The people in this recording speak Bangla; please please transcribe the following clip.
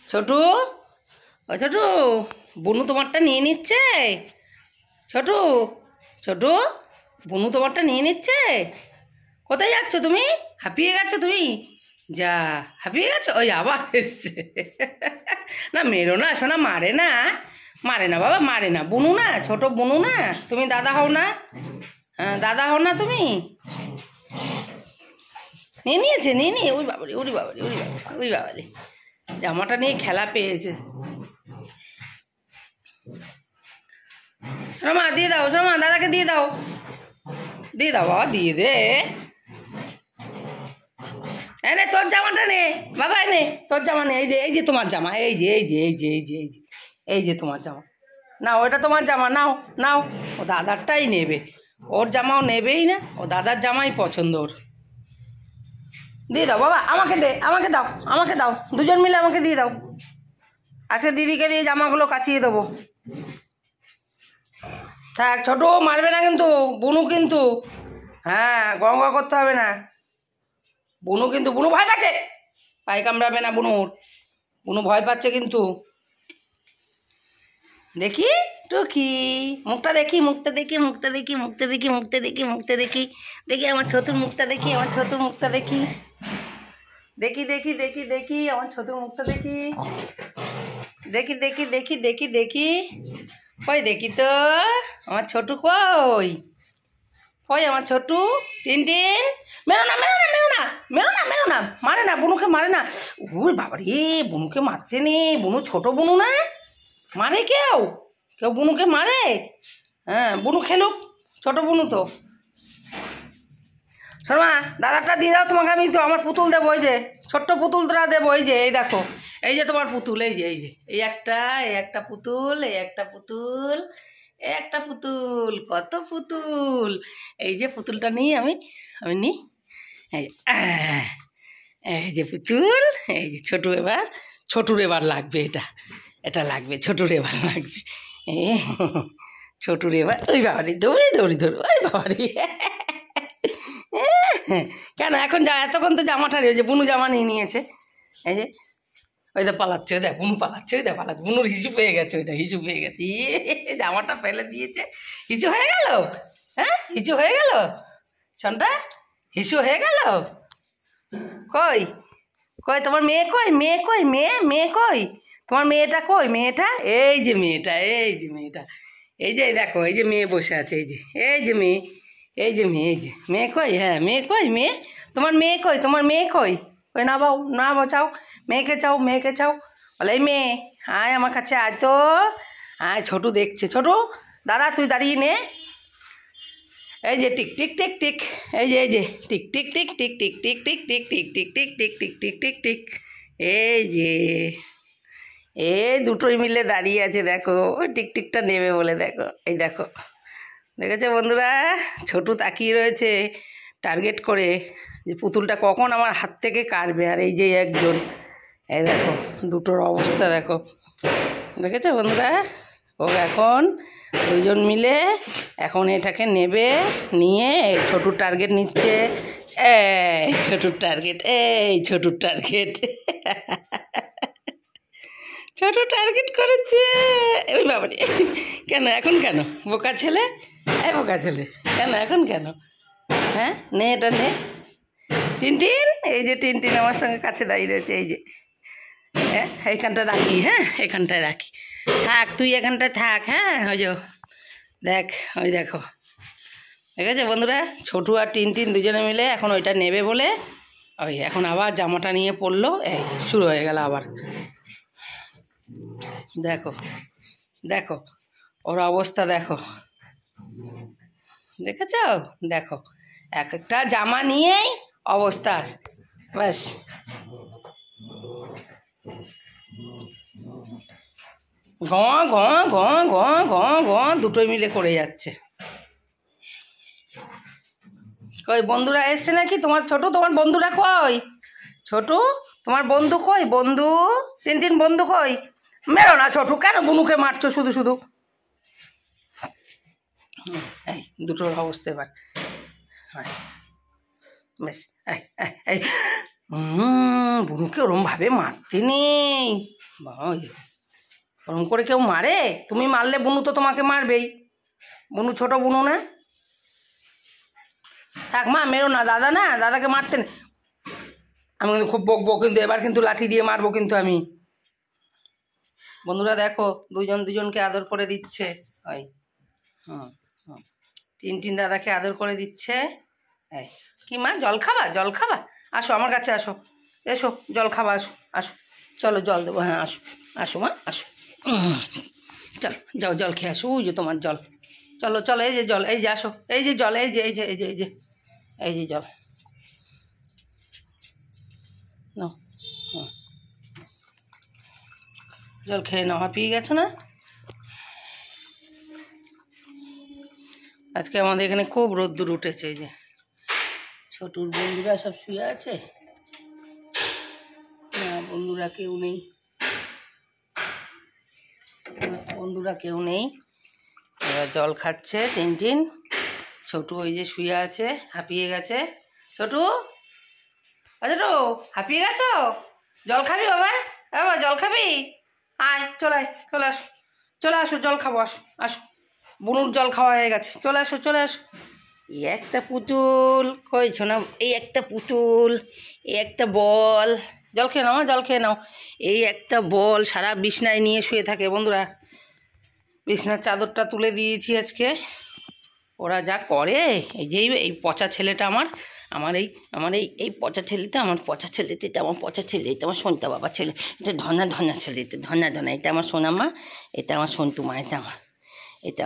ছোটু, ও ছোটু, বুনু তোমারটা নিয়ে নিচ্ছে। ছোটু, ছোটু, বুনু তোমারটা নিয়ে নিচ্ছে। কোথায় যাচ্ছ তুমি? হাঁপিয়ে গেছো তুমি? যা, হাঁপিয়ে গেছো? ওই আবার এসছে। না মেরো না সোনা, মারে না, মারে না বাবা, মারে না। বুনু না, ছোট বুনু না, তুমি দাদা হও না? হ্যাঁ দাদা হও না তুমি? নিয়ে নিয়েছে, নিয়ে নিয়ে, ওই বাবারি, ওরি বাবারি, ওরি বাবা, ওই বাবারি, জামাটা নিয়ে খেলা পেয়েছে। শোনো দিয়ে দাও, শোনো দাদাকে দিয়ে দাও, দিয়ে দাও বাবা, দিয়ে দে। এনে তোর জামাটা নে বাবা, এনে তোর জামা নে। এই যে তোমার জামা, এই যে তোমার জামা। নাও, ওটা তোমার জামা, নাও নাও। ও দাদারটাই নেবে, ওর জামাও নেবেই না, ও দাদার জামাই পছন্দ ওর। দিয়ে দাও বাবা, আমাকে দে, আমাকে দাও, আমাকে দাও, দুজন মিলে আমাকে দিয়ে দাও। আচ্ছা দিদিকে দিয়ে জামাগুলো কাচিয়ে দেবো। থাক, ছোট মারবে না কিন্তু, বুনু কিন্তু, হ্যাঁ গঙ্গা করতে হবে না। বুনু কিন্তু, বুনু ভয় পাচ্ছে, পায়ে কামড়াবে না বুনুর, বুনু ভয় পাচ্ছে কিন্তু। দেখি টুকি, মুখটা দেখি, মুখটা দেখি, মুখটা দেখি, মুখটা দেখি, মুখটা দেখি, মুখটা দেখি, দেখি আমার ছোটুর মুখটা দেখি, আমার ছোটুর মুখটা দেখি, দেখি দেখি দেখি দেখি আমার ছোটুর মুখটা দেখি, দেখি দেখি দেখি দেখি দেখি, কই দেখি তো আমার ছোটু, কই কই আমার ছোটু? টিনটিন, মেরো না, মেরো না, মেরো না, মেরো না, মেরো না, মারে না, বুনুকে মারে না। ওই বাবা রে, বুনুকে মারতে নেই, বুনু ছোট বুনু না, মারে কেউ, কেউ বুনুকে মারে? হ্যাঁ বুনু খেলুক, ছোট বুনু তো। শর্মা দাদাটা দিয়ে দাও, তোমাকে আমি তো আমার পুতুল দেবো, ওই যে ছোট্ট পুতুলটা দেবো, এই যে এই দেখো, এই যে তোমার পুতুল, এই যে এই যে এই একটা পুতুল, এই একটা পুতুল, এই একটা পুতুল, কত পুতুল। এই যে পুতুলটা নিই আমি, আমি নিই, এই যে এই যে পুতুল, এই যে ছোটু, এবার ছোটুর এবার লাগবে, এটা এটা লাগবে, ছোটুর এবার লাগবে। এ ছোটুর এবার, ওই বাবারি দৌড়ি দৌড়ি দৌড়ি, ওই বাবারি। কেন এখন এতক্ষণ তো জামাটা ওই যে বুনু জামা নিয়ে নিয়েছে, এই যে ওই দা পালাচ্ছে, ওই দেখ বুনু পালাচ্ছে, ওই দা পালাচ্ছে, বুনুর হিসু পেয়ে গেছে, ওই দা হিসু পেয়ে গেছে, জামাটা ফেলে দিয়েছে, হিচু হয়ে গেল। হ্যাঁ হিচু হয়ে গেল, শোনটা হিসু হয়ে গেল। কই কই তোমার মেয়ে, কই মেয়ে, কই মেয়ে, মেয়ে কই তোমার মেয়েটা, কই মেয়েটা? এই যে মেয়েটা, এই যে মেয়েটা, এই যে দেখো, এই যে মেয়ে বসে আছে, এই যে এই যে মেয়ে, এই যে মেয়ে, এই যে মেয়ে কই, হ্যাঁ মেয়ে কই, মেয়ে তোমার, মেয়ে কই তোমার, মেয়ে কই? ওই না বাউ, না বাঁচাও, মেয়েকে চাও, মেয়েকে চাও। বলে এই মেয়ে আয় আমার কাছে, আয় তো আয়। ছোটু দেখছে, ছোটু দাদা তুই দাঁড়িয়ে নে। এই যে টিক টিক টিক টিক, এই যে tick tick tick tick tick tick tick tick tick tick tick tick tick tick tick tick, এই যে এই দুটোই মিলে দাঁড়িয়ে আছে, দেখো ওই টিকটিকটা নেবে বলে, দেখো এই দেখো, দেখেছো বন্ধুরা, ছোটু তাকিয়ে রয়েছে টার্গেট করে যে পুতুলটা কখন আমার হাত থেকে কাটবে। আর এই যে একজন, এই দেখো দুটোর অবস্থা দেখো, দেখেছো বন্ধুরা, ও এখন দুজন মিলে এখন এটাকে নেবে, নিয়ে ছোটুর টার্গেট নিচ্ছে, এই ছোটুর টার্গেট, এই ছোটুর টার্গেট, ছোট টার্গেট করেছে। ওই বাবারে, কেন এখন, কেন বোকা ছেলে, এই বোকা ছেলে, কেন এখন কেন? হ্যাঁ নে এটা নে। টিনটিন, এই যে টিনটিন আমার সঙ্গে কাছে দাঁড়িয়ে রয়েছে, এই যে হ্যাঁ এইখানটা রাখি, হ্যাঁ এখানটায় রাখি, থাক তুই এখানটায় থাক, হ্যাঁ ওই যে দেখ, ওই দেখো, ঠিক আছে বন্ধুরা, ছোটু আর টিনটিন দুজনে মিলে এখন ওইটা নেবে বলে, ওই এখন আবার জামাটা নিয়ে পড়লো, এই শুরু হয়ে গেল আবার। দেখো দেখো ওর অবস্থা দেখো, দেখেছ, দেখো এক একটা জামা নিয়েই অবস্থা, ব্যাস ঘ ঘ ঘ ঘ ঘ ঘ দুটোই মিলে করে যাচ্ছে। কই বন্ধুরা এসছে নাকি তোমার? ছোট তোমার বন্ধুরা কই? ছোটু তোমার বন্ধু কই? বন্ধু টিনটিন বন্ধু কই? মেরো না ছোটু, কেন বুনুকে মারছো শুধু শুধু? এই দুটোর অবস্থা এবার, বেশ এই বুনুকে ওরমভাবে মারতে নেই। ওরম করে কেউ মারে? তুমি মারলে বুনু তো তোমাকে মারবেই। বুনু ছোট বুনু না? থাক মা, মেরো না, দাদা না, দাদাকে মারতে নেই। আমি কিন্তু খুব বকবো, কিন্তু এবার কিন্তু লাঠি দিয়ে মারবো কিন্তু আমি। বন্ধুরা দেখো, দুজনকে আদর করে দিচ্ছে। ওই টিনটিন দাদাকে আদর করে দিচ্ছে। এই কি মা, জল খাবা? জল খাবা? আসো আমার কাছে, আসো, এসো, জল খাবা, আসো আসো, চলো জল দেবো। হ্যাঁ আসো, আসো মা, আসো। চলো যাও, জল খেয়ে আসো। ওই যে তোমার জল, চলো চলো, এই যে জল, এই যে আসো, এই যে জল, এই যে এই যে এই যে এই যে এই যে জল নাও। জল খেয়ে নাও, হাঁপিয়ে গেছো না? আজকে আমাদের এখানে খুব রোদ্দুর উঠেছে। এই যে ছোটুর বন্ধুরা সব শুয়ে আছে, না বন্ধুরা কেউ নেই, বন্ধুরা কেউ নেই। এবার জল খাচ্ছে টিনটিন। ছোটু ওই যে শুয়ে আছে, হাঁপিয়ে গেছে। ছোটু, ছোটু হাঁপিয়ে গেছো? জল খাবি বাবা? বাবা জল খাবি? আয়, চলে চলে আসো, চলে আসো, জল খাবো, আসো আসো। বুনুর জল খাওয়া হয়ে গেছে, চলে আসো চলে আসো। এই একটা পুতুল কইছো না, এই একটা পুতুল, এই একটা বল। জল খেয়ে নাও, জল খেয়ে নাও। এই একটা বল সারা বিছনায় নিয়ে শুয়ে থাকে। বন্ধুরা, বিছনার চাদরটা তুলে দিয়েছি আজকে। ওরা যা করে, এই যে এই পচা ছেলেটা আমার পচা ছেলেটা, আমার পচা ছেলেটা, এটা আমার পচা ছেলে, এটা আমার সন্তা বাবা ছেলে, এটা ধনা ছেলে, এটা ধনা, এটা আমার সোনা মা, এটা আমার সন্তু মা, এটা আমার, এটা